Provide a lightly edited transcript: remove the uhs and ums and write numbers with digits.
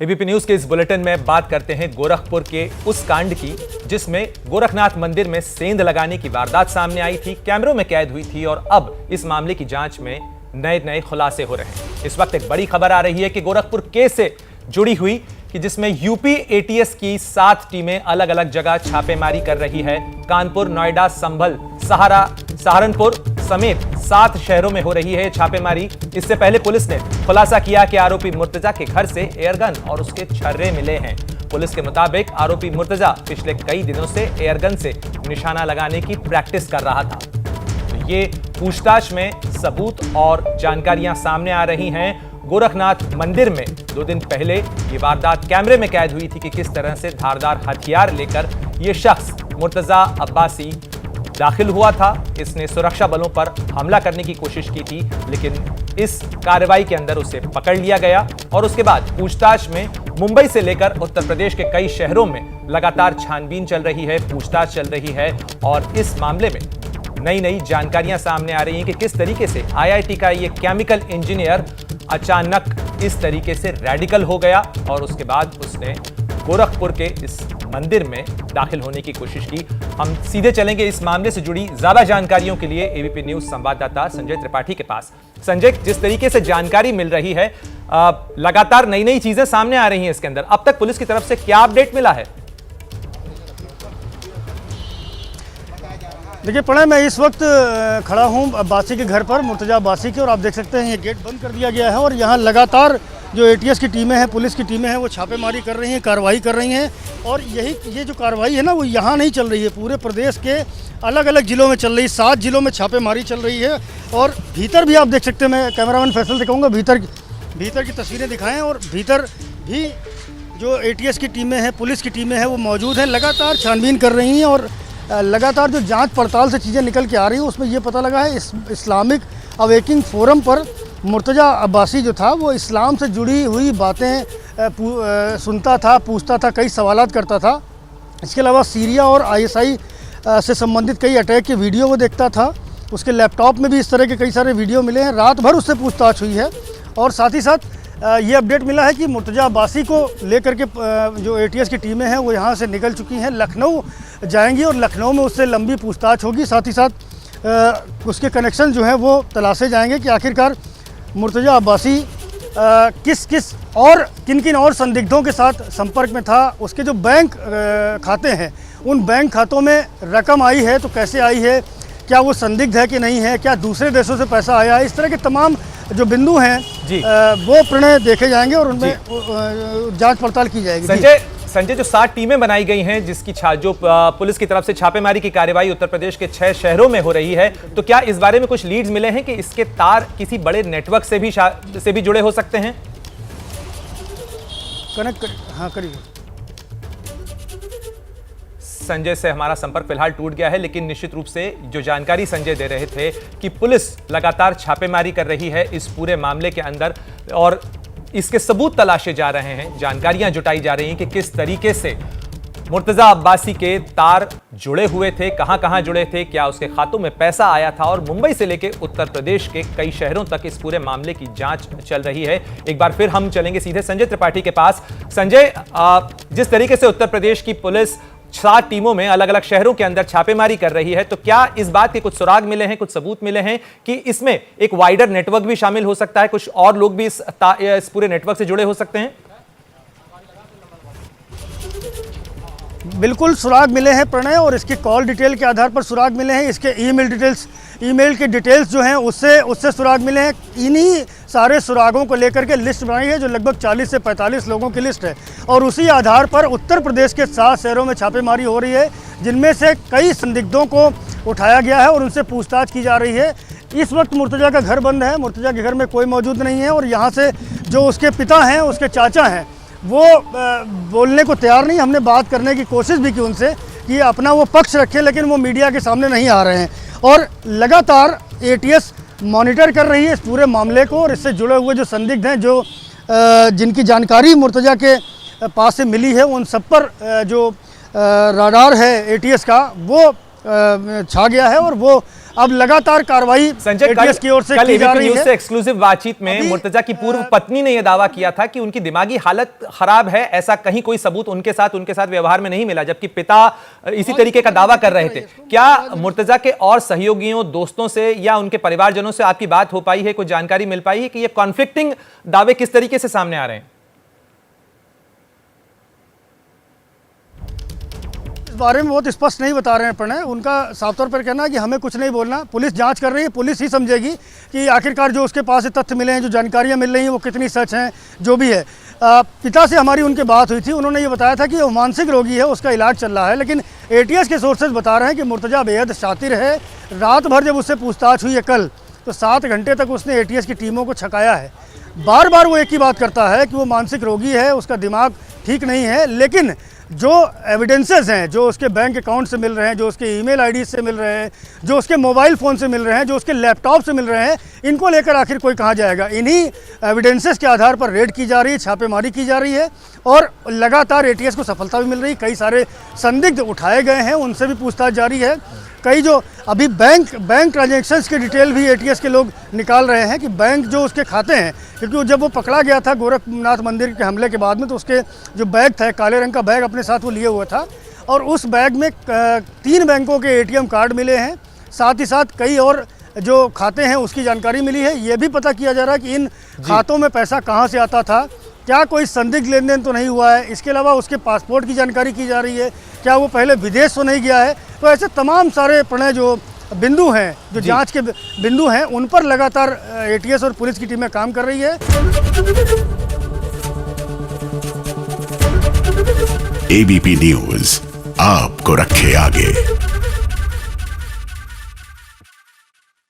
ABP news के इस bulletin में बात करते हैं गोरखपुर के उस कांड की जिसमें गोरखनाथ मंदिर में सेंध लगाने की वारदात सामने आई थी, कैमरों में कैद हुई थी और अब इस मामले की जांच में नए नए खुलासे हो रहे हैं। इस वक्त एक बड़ी खबर आ रही है कि गोरखपुर केस से जुड़ी हुई कि जिसमें यूपी एटीएस की 7 टीमें अलग अलग जगह छापेमारी कर रही है। कानपुर, नोएडा, संभल, सहारनपुर समेत 7 शहरों में हो रही है छापेमारी। इससे पहले पुलिस ने खुलासा किया कि आरोपी मुर्तजा के घर से एयरगन और उसके छर्रे मिले हैं। पुलिस के मुताबिक आरोपी मुर्तजा पिछले कई दिनों से एयरगन से निशाना लगाने की प्रैक्टिस कर रहा था। तो ये पूछताछ में सबूत और जानकारियां सामने आ रही हैं। गोरखनाथ मंदिर में 2 दिन पहले ये वारदात कैमरे में कैद हुई थी कि किस तरह से धारदार हथियार लेकर ये शख्स मुर्तजा अब्बासी दाखिल हुआ था। इसने सुरक्षा बलों पर हमला करने की कोशिश की थी, लेकिन इस कार्रवाई के अंदर उसे पकड़ लिया गया और उसके बाद पूछताछ में मुंबई से लेकर उत्तर प्रदेश के कई शहरों में लगातार छानबीन चल रही है, पूछताछ चल रही है और इस मामले में नई नई जानकारियां सामने आ रही हैं कि किस तरीके से आईआईटी का ये केमिकल इंजीनियर अचानक इस तरीके से रेडिकल हो गया और उसके बाद उसने गोरखपुर के इस मंदिर में दाखिल होने की कोशिश की। हम सीधे चलेंगे इस मामले से जुड़ी ज्यादा जानकारियों के लिए एबीपी न्यूज संवाददाता संजय त्रिपाठी के पास। संजय, जिस तरीके से जानकारी मिल रही है, लगातार नई नई चीजें सामने आ रही हैं इसके अंदर, अब तक पुलिस की तरफ से क्या अपडेट मिला है? देखिए प्रणय, मैं इस वक्त खड़ा हूं अब्बासी के घर पर, मुर्तजा अब्बासी के, और आप देख सकते हैं ये गेट बंद कर दिया गया है और यहाँ लगातार जो एटीएस की टीमें हैं, पुलिस की टीमें हैं, वो छापेमारी कर रही हैं, कार्रवाई कर रही हैं। और ये जो कार्रवाई है ना, वो यहाँ नहीं चल रही है, पूरे प्रदेश के अलग अलग जिलों में चल रही है। 7 जिलों में छापेमारी चल रही है और भीतर भी आप देख सकते हैं, मैं कैमरामैन फैसल से कहूँगा भीतर की तस्वीरें दिखाएँ। और भीतर भी जो एटीएस की टीमें हैं, पुलिस की टीमें हैं, वो मौजूद हैं, लगातार छानबीन कर रही हैं और लगातार जो जांच पड़ताल से चीज़ें निकल के आ रही हैं उसमें ये पता लगा है इस्लामिक अवेकिंग फोरम पर मुर्तजा अब्बासी जो था वो इस्लाम से जुड़ी हुई बातें सुनता था, पूछता था, कई सवालात करता था। इसके अलावा सीरिया और आईएसआई से संबंधित कई अटैक के वीडियो वो देखता था। उसके लैपटॉप में भी इस तरह के कई सारे वीडियो मिले हैं। रात भर उससे पूछताछ हुई है और साथ ही साथ ये अपडेट मिला है कि मुर्तजा अब्बासी को लेकर के जो एटीएस की टीमें हैं वो यहाँ से निकल चुकी हैं, लखनऊ जाएंगी और लखनऊ में उससे लंबी पूछताछ होगी। साथ ही साथ उसके कनेक्शन जो हैं वो तलाशे जाएंगे कि आखिरकार मुर्तजा अब्बासी किस और किन और संदिग्धों के साथ संपर्क में था। उसके जो बैंक खाते हैं, उन बैंक खातों में रकम आई है तो कैसे आई है, क्या वो संदिग्ध है कि नहीं है, क्या दूसरे देशों से पैसा आया है, इस तरह के तमाम जो बिंदु हैं वो प्रणय देखे जाएंगे और उनमें जांच पड़ताल की जाएगी। संजय, जो 7 टीमें बनाई गई हैं जिसकी जो पुलिस की तरफ से छापेमारी की कार्रवाई उत्तर प्रदेश के 6 शहरों में हो रही है, तो क्या इस बारे में कुछ लीड्स मिले हैं कि इसके तार किसी बड़े नेटवर्क से भी जुड़े हो सकते हैं? हाँ, करिए। संजय से हमारा संपर्क फिलहाल टूट गया है, लेकिन निश्चित रूप से जो जानकारी संजय दे रहे थे कि पुलिस लगातार छापेमारी कर रही है इस पूरे मामले के अंदर और इसके सबूत तलाशे जा रहे हैं, जानकारियां जुटाई जा रही हैं कि किस तरीके से मुर्तजा अब्बासी के तार जुड़े हुए थे, कहां जुड़े थे, क्या उसके खातों में पैसा आया था और मुंबई से लेकर उत्तर प्रदेश के कई शहरों तक इस पूरे मामले की जांच चल रही है। एक बार फिर हम चलेंगे सीधे संजय त्रिपाठी के पास। संजय, जिस तरीके से उत्तर प्रदेश की पुलिस 7 टीमों में अलग अलग शहरों के अंदर छापेमारी कर रही है, तो क्या इस बात के कुछ सुराग मिले हैं, कुछ सबूत मिले हैं कि इसमें एक वाइडर नेटवर्क भी शामिल हो सकता है, कुछ और लोग भी इस पूरे नेटवर्क से जुड़े हो सकते हैं? बिल्कुल सुराग मिले हैं प्रणय, और इसके कॉल डिटेल के आधार पर सुराग मिले हैं। इसके ईमेल के डिटेल्स जो हैं उससे सुराग मिले हैं। इन्हीं सारे सुरागों को लेकर के लिस्ट बनाई है जो लगभग 40 से 45 लोगों की लिस्ट है और उसी आधार पर उत्तर प्रदेश के 7 शहरों में छापेमारी हो रही है, जिनमें से कई संदिग्धों को उठाया गया है और उनसे पूछताछ की जा रही है। इस वक्त मुर्तजा का घर बंद है, मुर्तजा के घर में कोई मौजूद नहीं है और यहाँ से जो उसके पिता हैं, उसके चाचा हैं, वो बोलने को तैयार नहीं। हमने बात करने की कोशिश भी की उनसे कि अपना वो पक्ष रखें, लेकिन वो मीडिया के सामने नहीं आ रहे हैं और लगातार एटीएस मॉनिटर कर रही है इस पूरे मामले को और इससे जुड़े हुए जो संदिग्ध हैं, जो जिनकी जानकारी मुर्तजा के पास से मिली है, उन सब पर जो राडार है एटीएस का वो छा गया है और वो अब लगातार कार्रवाई संजय, एटीएस की ओर से कल की जा एबीपी रही न्यूज है। से एक्सक्लूसिव बातचीत में मुर्तजा की पूर्व पत्नी ने यह दावा किया था कि उनकी दिमागी हालत खराब है, ऐसा कहीं कोई सबूत उनके साथ व्यवहार में नहीं मिला, जबकि पिता इसी तरीके का दावा कर रहे थे। क्या मुर्तजा के और सहयोगियों, दोस्तों से या उनके परिवारजनों से आपकी बात हो पाई है, कोई जानकारी मिल पाई है कि ये कॉन्फ्लिक्टिंग दावे किस तरीके से सामने आ रहे हैं? बारे में बहुत स्पष्ट नहीं बता रहे हैं प्रणय। उनका साफ तौर पर कहना है कि हमें कुछ नहीं बोलना, पुलिस जांच कर रही है, पुलिस ही समझेगी कि आखिरकार जो उसके पास तथ्य मिले हैं, जो जानकारियां मिल रही हैं वो कितनी सच हैं, जो भी है। पिता से हमारी उनकी बात हुई थी, उन्होंने ये बताया था कि वो मानसिक रोगी है, उसका इलाज चल रहा है, लेकिन एटीएस के सोर्सेज बता रहे हैं कि मुर्तजा बेहद शातिर है। रात भर जब उससे पूछताछ हुई है कल, तो 7 घंटे तक उसने एटीएस की टीमों को छकाया है। बार बार वो एक ही बात करता है कि वो मानसिक रोगी है, उसका दिमाग ठीक नहीं है, लेकिन जो एविडेंसेस हैं, जो उसके बैंक अकाउंट से मिल रहे हैं, जो उसके ईमेल आईडी से मिल रहे हैं, जो उसके मोबाइल फ़ोन से मिल रहे हैं, जो उसके लैपटॉप से मिल रहे हैं, इनको लेकर आखिर कोई कहाँ जाएगा। इन्हीं एविडेंसेस के आधार पर रेड की जा रही है, छापेमारी की जा रही है और लगातार एटीएस को सफलता भी मिल रही है। कई सारे संदिग्ध उठाए गए हैं, उनसे भी पूछताछ जारी है। कई जो अभी बैंक ट्रांजैक्शंस की डिटेल भी एटीएस के लोग निकाल रहे हैं कि बैंक जो उसके खाते हैं, क्योंकि जब वो पकड़ा गया था गोरखनाथ मंदिर के हमले के बाद में, तो उसके जो बैग था, काले रंग का बैग अपने साथ वो लिए हुआ था और उस बैग में 3 बैंकों के एटीएम कार्ड मिले हैं, साथ ही साथ कई और जो खाते हैं उसकी जानकारी मिली है। ये भी पता किया जा रहा है कि इन खातों में पैसा कहाँ से आता था, क्या कोई संदिग्ध लेन देन तो नहीं हुआ है। इसके अलावा उसके पासपोर्ट की जानकारी की जा रही है, क्या वो पहले विदेश तो नहीं गया है। तो ऐसे तमाम सारे प्रणय जो बिंदु हैं, जो जांच के बिंदु हैं, उन पर लगातार एटीएस और पुलिस की टीमें काम कर रही है। एबीपी न्यूज आपको रखे आगे।